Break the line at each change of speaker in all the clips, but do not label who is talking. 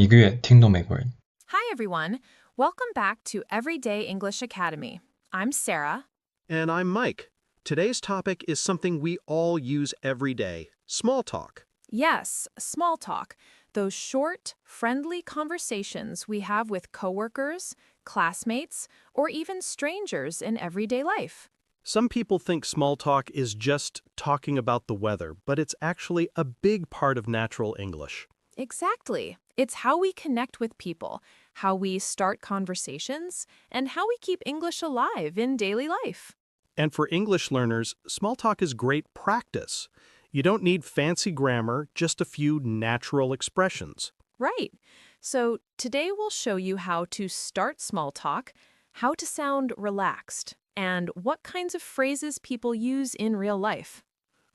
一个月听懂美国人。
Hi, everyone. Welcome back to Everyday English Academy. I'm Sarah.
And I'm Mike. Today's topic is something we all use every day, small talk.
Yes, small talk. Those short, friendly conversations we have with coworkers, classmates, or even strangers in everyday life.
Some people think small talk is just talking about the weather, but it's actually a big part of natural English.
Exactly. It's how we connect with people, how we start conversations, and how we keep English alive in daily life.
And for English learners, small talk is great practice. You don't need fancy grammar, just a few natural expressions.
Right. So today we'll show you how to start small talk, how to sound relaxed, and what kinds of phrases people use in real life.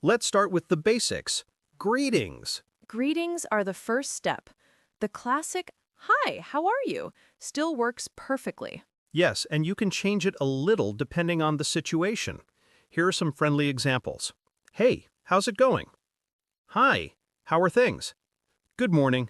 Let's start with the basics. Greetings.
Greetings are the first step. The classic, "Hi, how are you?" still works perfectly.
Yes, and you can change it a little depending on the situation. Here are some friendly examples. Hey, how's it going? Hi, how are things? Good morning.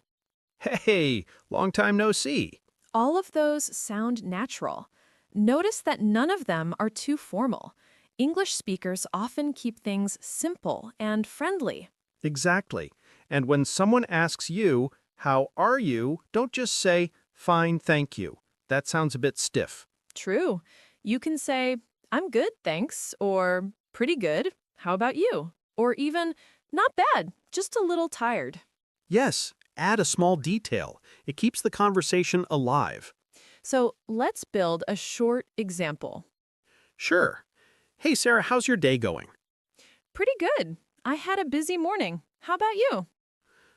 Hey, long time no see.
All of those sound natural. Notice that none of them are too formal. English speakers often keep things simple and friendly.
Exactly. And when someone asks you, how are you, don't just say, fine, thank you. That sounds a bit stiff.
True. You can say, "I'm good, thanks," or "Pretty good. How about you?" Or even, "Not bad, just a little tired."
Yes, add a small detail. It keeps the conversation alive.
So let's build a short example.
Sure. Hey, Sarah, how's your day going?
Pretty good. I had a busy morning. How about you?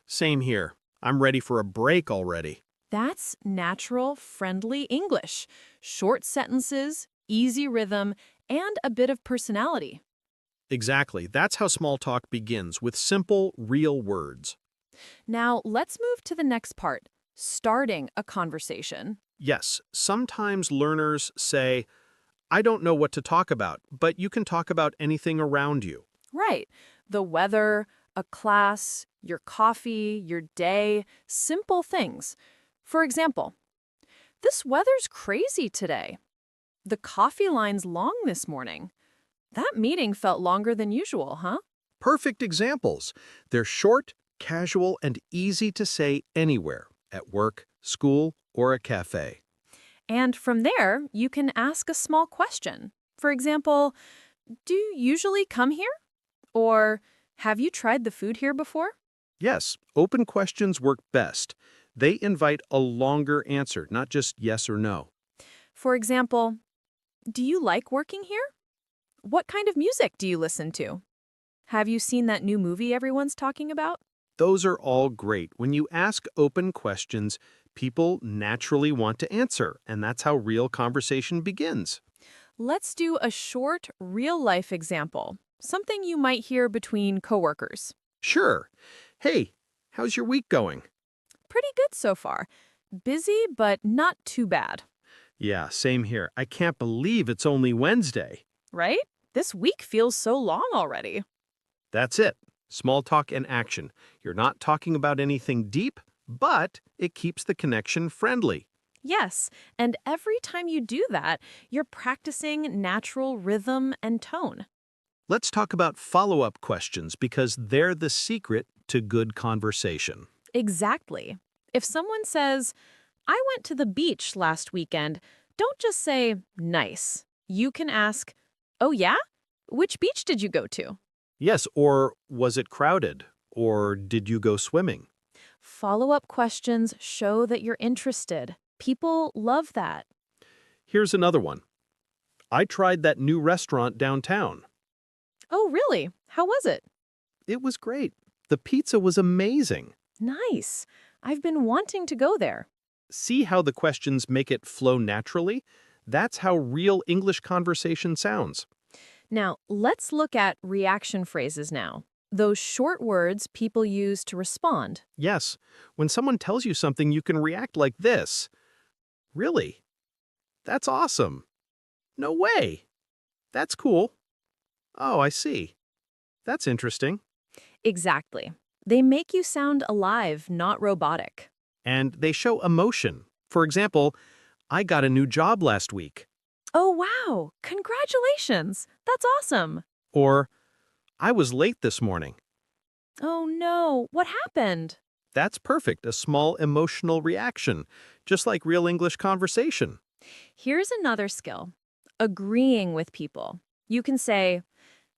Same here. I'm ready for a break already.
That's natural, friendly English. Short sentences, easy rhythm, and a bit of personality.
Exactly. That's how small talk begins, with simple, real words.
Now let's move to the next part, starting a conversation.
Yes, sometimes learners say, I don't know what to talk about, but you can talk about anything around you.
Right. The weather, a class, your coffee, your day, simple things. For example, "This weather's crazy today." "The coffee line's long this morning." "That meeting felt longer than usual, huh?"
Perfect examples. They're short, casual, and easy to say anywhere, at work, school, or a cafe.
And from there, you can ask a small question. For example, "Do you usually come here?" Or, "Have you tried the food here before?"
Yes, open questions work best. They invite a longer answer, not just yes or no.
For example, "Do you like working here?" "What kind of music do you listen to?" "Have you seen that new movie everyone's talking about?"
Those are all great. When you ask open questions, people naturally want to answer, and that's how real conversation begins.
Let's do a short, real-life example, something you might hear between coworkers.
Sure. Hey, how's your week going?
Pretty good so far. Busy, but not too bad,
Yeah, same here. I can't believe it's only Wednesday.
right? This week feels so long already.
That's it. Small talk and action. You're not talking about anything deep, but it keeps the connection friendly.
Yes, and every time you do that, you're practicing natural rhythm and tone.
Let's talk about follow-up questions because they're the secret to good conversation.
Exactly. If someone says, "I went to the beach last weekend," don't just say, "Nice." You can ask, "Oh yeah? Which beach did you go to?"
Yes, or was it crowded? Or did you go swimming?
Follow-up questions show that you're interested. People love that.
Here's another one. I tried that new restaurant downtown.
"Oh, really? How was it?"
It was great. The pizza was amazing.
"Nice. I've been wanting to go there."
See how the questions make it flow naturally? That's how real English conversation sounds.
Now, let's look at reaction phrases now. Those short words people use to respond.
Yes, when someone tells you something, you can react like this. Really? That's awesome. No way. That's cool. Oh, I see. That's interesting.
Exactly. They make you sound alive, not robotic.
And they show emotion. For example, I got a new job last week.
Oh, wow! Congratulations! That's awesome!
Or, I was late this morning.
Oh no, what happened?
That's perfect, a small emotional reaction, just like real English conversation.
Here's another skill. Agreeing with people. You can say,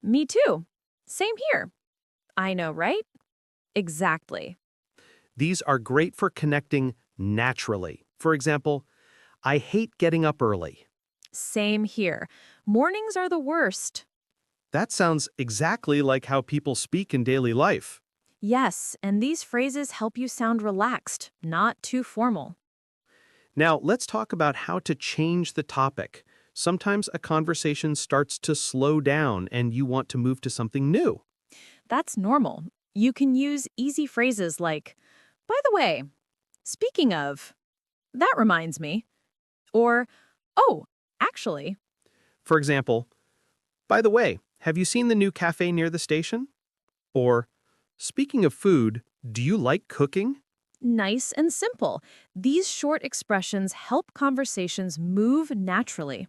me too. Same here. I know, right? Exactly.
These are great for connecting naturally. For example, I hate getting up early.
Same here. Mornings are the worst.
That sounds exactly like how people speak in daily life.
Yes, and these phrases help you sound relaxed, not too formal.
Now, let's talk about how to change the topic. Sometimes a conversation starts to slow down and you want to move to something new.
That's normal. You can use easy phrases like, by the way, speaking of, that reminds me. Or, oh, actually,
For example, by the way, have you seen the new cafe near the station? Or, speaking of food, do you like cooking?
nice and simple. These short expressions help conversations move naturally.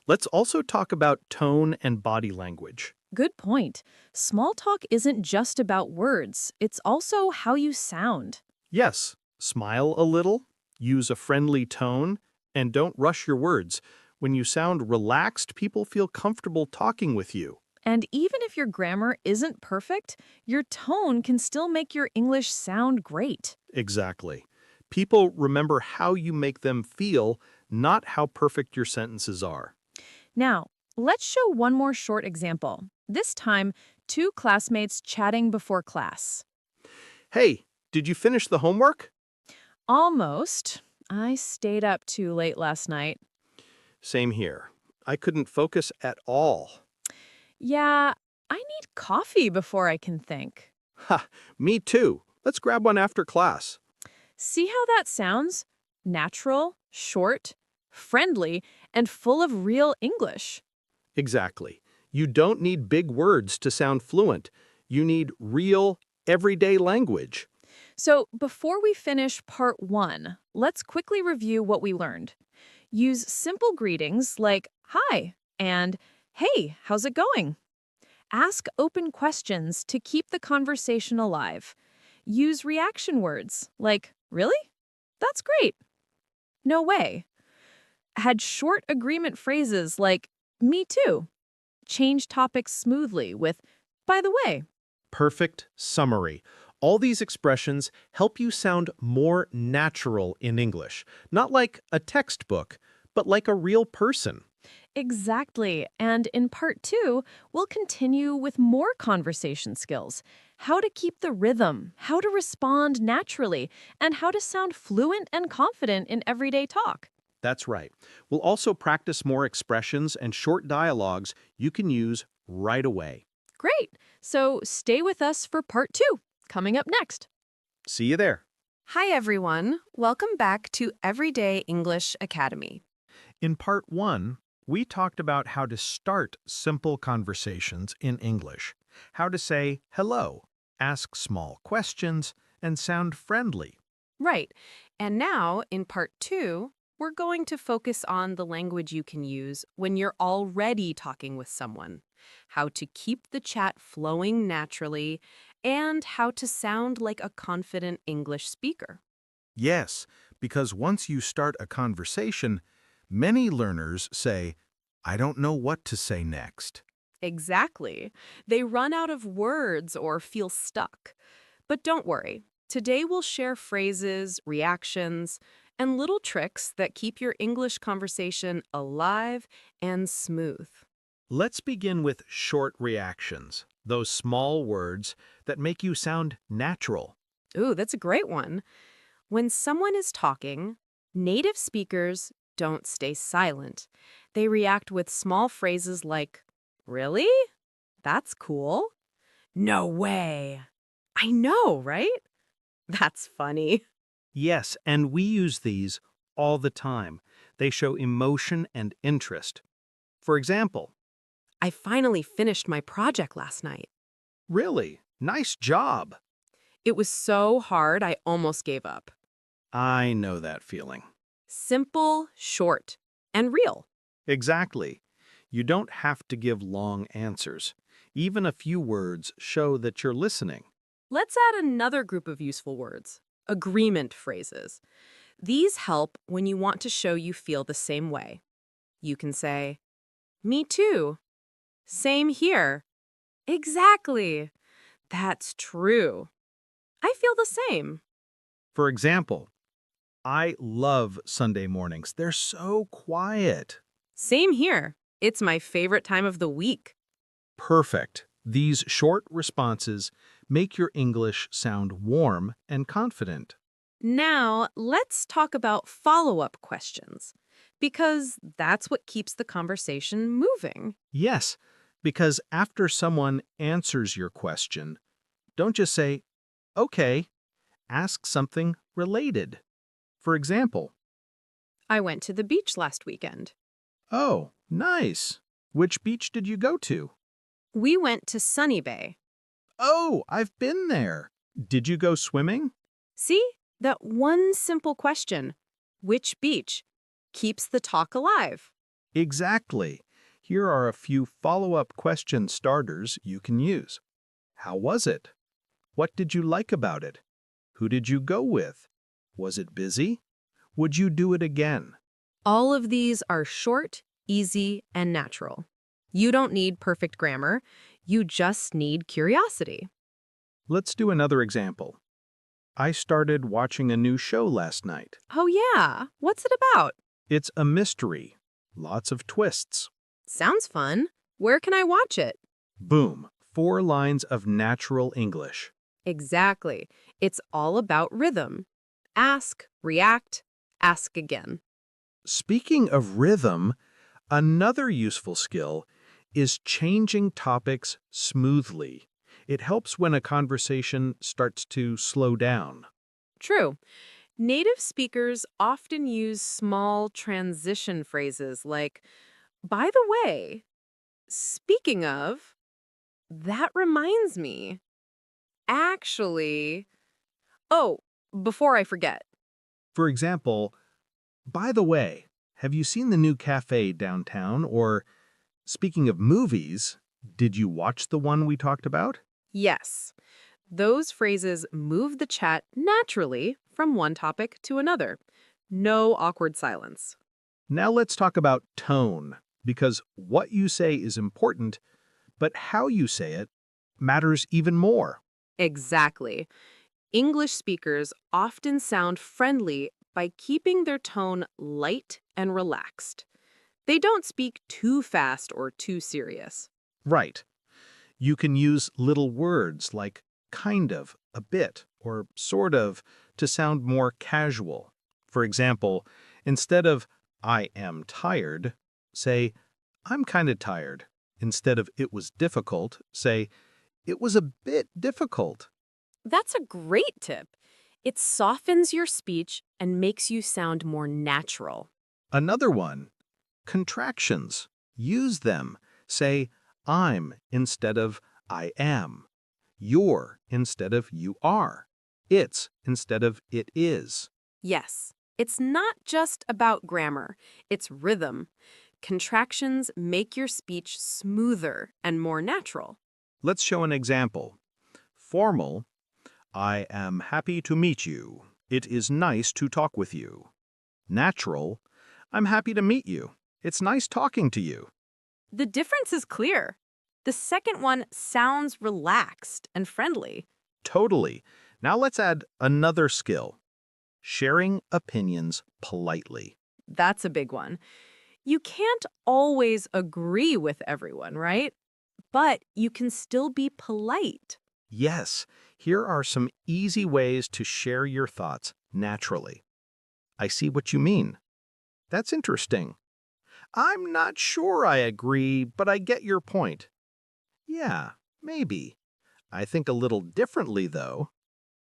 Let's also talk about tone and body language.
Good point. Small talk isn't just about words, it's also how you sound.
Yes, smile a little, use a friendly tone, and don't rush your words. When you sound relaxed, people feel comfortable talking with you.
And even if your grammar isn't perfect, your tone can still make your English sound great.
Exactly. People remember how you make them feel, not how perfect your sentences are.
Now, let's show one more short example. This time, two classmates chatting before class.
Hey, did you finish the homework?
Almost. I stayed up too late last night.
Same here. I couldn't focus at all.
Yeah, I need coffee before I can think.
Ha, me too. Let's grab one after class.
See how that sounds? Natural, short, friendly, and full of real English.
Exactly. You don't need big words to sound fluent. You need real, everyday language.
So, before we finish part 1, let's quickly review what we learned. Use simple greetings like hi and hey, how's it going? Ask open questions to keep the conversation alive. Use reaction words like really? That's great. No way. Had short agreement phrases like me too. Change topics smoothly with by the way.
Perfect summary. All these expressions help you sound more natural in English, not like a textbook, but like a real person.
Exactly. And in part 2, we'll continue with more conversation skills. How to keep the rhythm, how to respond naturally, and how to sound fluent and confident in everyday talk.
That's right. We'll also practice more expressions and short dialogues you can use right away.
Great. So stay with us for part 2, coming up next.
See you there.
Hi, everyone. Welcome back to Everyday English Academy.
In part 1, we talked about how to start simple conversations in English, how to say hello, ask small questions, and sound friendly.
Right. And now, in part 2, we're going to focus on the language you can use when you're already talking with someone, how to keep the chat flowing naturally, and how to sound like a confident English speaker.
Yes, because once you start a conversation, many learners say, I don't know what to say next.
Exactly. They run out of words or feel stuck. But don't worry. Today we'll share phrases, reactions, and little tricks that keep your English conversation alive and smooth.
Let's begin with short reactions, those small words that make you sound natural.
Ooh, that's a great one. When someone is talking, native speakers don't stay silent. They react with small phrases like, really? That's cool. No way. I know, right? That's funny.
Yes, and we use these all the time. They show emotion and interest. For example,
I finally finished my project last night.
really, nice job.
It was so hard I almost gave up.
I know that feeling.
Simple, short, and real.
Exactly. You don't have to give long answers. Even a few words show that you're listening.
Let's add another group of useful words, agreement phrases. These help when you want to show you feel the same way. You can say, "Me too." "Same here." "Exactly." "That's true." "I feel the same."
For example, I love Sunday mornings. They're so quiet.
"Same here. It's my favorite time of the week."
Perfect. These short responses make your English sound warm and confident.
Now, let's talk about follow-up questions, because that's what keeps the conversation moving.
Yes, because after someone answers your question, don't just say, okay, ask something related. For example,
"I went to the beach last weekend."
oh, nice. Which beach did you go to?
"We went to Sunny Bay."
Oh, I've been there. Did you go swimming?
See? That one simple question, which beach, keeps the talk alive.
Exactly. Here are a few follow-up question starters you can use. How was it? What did you like about it? Who did you go with? Was it busy? Would you do it again?
All of these are short, easy, and natural. You don't need perfect grammar. You just need curiosity.
Let's do another example. I started watching a new show last night.
Oh yeah, what's it about?
It's a mystery. Lots of twists.
Sounds fun. Where can I watch it?
Boom. 4 lines of natural English.
Exactly. It's all about rhythm. Ask, react, ask again.
Speaking of rhythm, another useful skill is changing topics smoothly. It helps when a conversation starts to slow down.
True. Native speakers often use small transition phrases like, "By the way, speaking of, that reminds me. Actually, oh, before I forget."
For example, by the way, have you seen the new cafe downtown? Or, speaking of movies, did you watch the one we talked about?
Yes, those phrases move the chat naturally from one topic to another. No awkward silence.
Now let's talk about tone, because what you say is important, but how you say it matters even more.
Exactly. English speakers often sound friendly by keeping their tone light and relaxed. They don't speak too fast or too serious.
Right. You can use little words like kind of, a bit, or sort of to sound more casual. For example, instead of I am tired, say I'm kind of tired. Instead of it was difficult, say it was a bit difficult.
That's a great tip. It softens your speech and makes you sound more natural.
Another one, contractions. Use them. Say I'm instead of I am. You're instead of you are. It's instead of it is.
Yes, it's not just about grammar, it's rhythm. Contractions make your speech smoother and more natural.
Let's show an example. Formal, I am happy to meet you. It is nice to talk with you. Natural, I'm happy to meet you. It's nice talking to you.
The difference is clear. The second one sounds relaxed and friendly.
Totally. Now let's add another skill. Sharing opinions politely.
That's a big one. You can't always agree with everyone, right? But you can still be polite.
Yes, here are some easy ways to share your thoughts naturally. I see what you mean. That's interesting. I'm not sure I agree, but I get your point. Yeah, maybe. I think a little differently, though.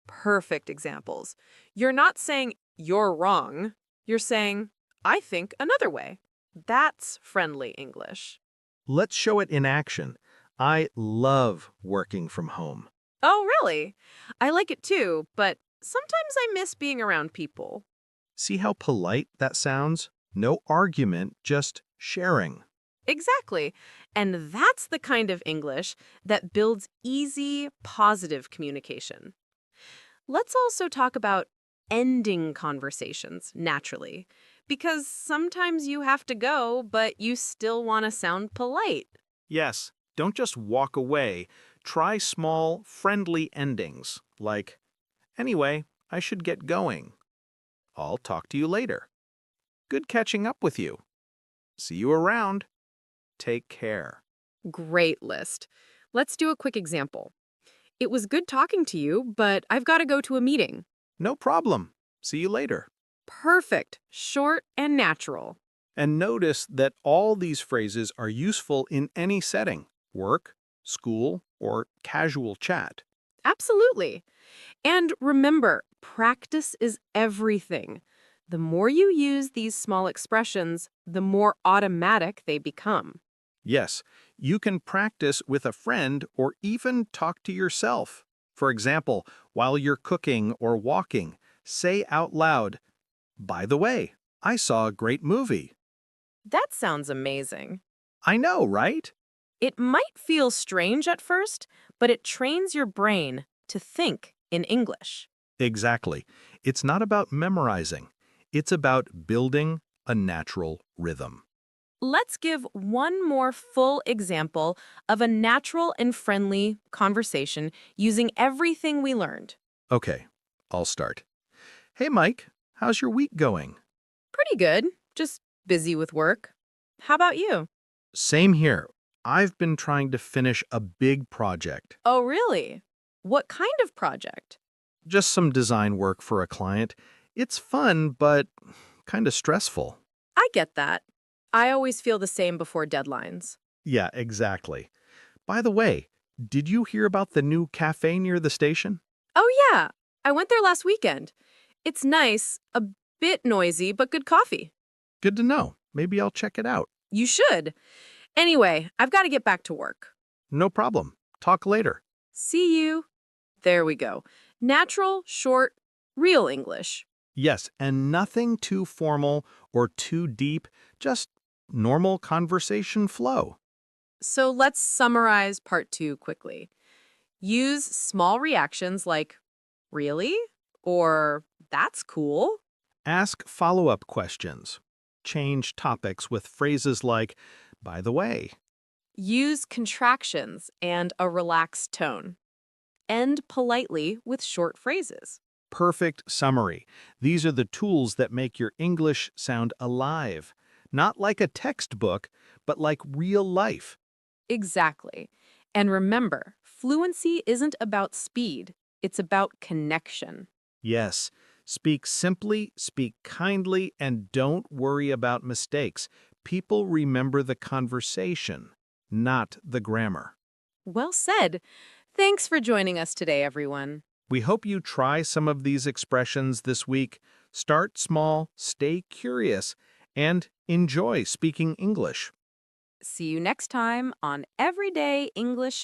Perfect examples. You're not saying you're wrong. You're saying, I think another way. That's friendly English.
Let's show it in action. I love working from home.
Oh, really? I like it too, but Sometimes I miss being around people.
See how polite that sounds? No argument, just sharing.
Exactly. And that's the kind of English that builds easy, positive communication. Let's also talk about ending conversations naturally, because sometimes you have to go, but you still want to sound polite.
Yes, don't just walk away. Try small, friendly endings, like, anyway, I should get going. I'll talk to you later. Good catching up with you. See you around. Take care.
Great list. Let's do a quick example. It was good talking to you, but I've got to go to a meeting.
No problem. See you later.
Perfect. Short and natural.
And notice that all these phrases are useful in any setting, work, school, or casual chat.
Absolutely. And remember, practice is everything. The more you use these small expressions, the more automatic they become.
Yes, you can practice with a friend or even talk to yourself. For example, while you're cooking or walking, say out loud, "By the way, I saw a great movie."
That sounds amazing.
I know, right?
It might feel strange at first, but it trains your brain to think in English.
Exactly. It's not about memorizing. It's about building a natural rhythm.
Let's give one more full example of a natural and friendly conversation using everything we learned.
Okay, I'll start. Hey, Mike, how's your week going?
Pretty good, just busy with work. How about you?
Same here. I've been trying to finish a big project.
Oh, really? What kind of project?
Just some design work for a client. It's fun, but kind of stressful.
I get that. I always feel the same before deadlines.
Yeah, exactly. By the way, did you hear about the new cafe near the station?
Oh, yeah. I went there last weekend. It's nice, a bit noisy, but good coffee.
Good to know. Maybe I'll check it out.
You should. Anyway, I've got to get back to work.
No problem. Talk later.
See you. There we go. Natural, short, real English.
Yes, and nothing too formal or too deep, just normal conversation flow.
So let's summarize part 2 quickly. Use small reactions like, really? Or, that's cool.
Ask follow-up questions. Change topics with phrases like, by the way.
Use contractions and a relaxed tone. End politely with short phrases.
Perfect summary. These are the tools that make your English sound alive. Not like a textbook, but like real life.
Exactly. And remember, fluency isn't about speed, it's about connection.
Yes, speak simply, speak kindly, and don't worry about mistakes. People remember the conversation, not the grammar.
Well said. Thanks for joining us today, everyone.
We hope you try some of these expressions this week. Start small, stay curious, and enjoy speaking English.
See you next time on Everyday English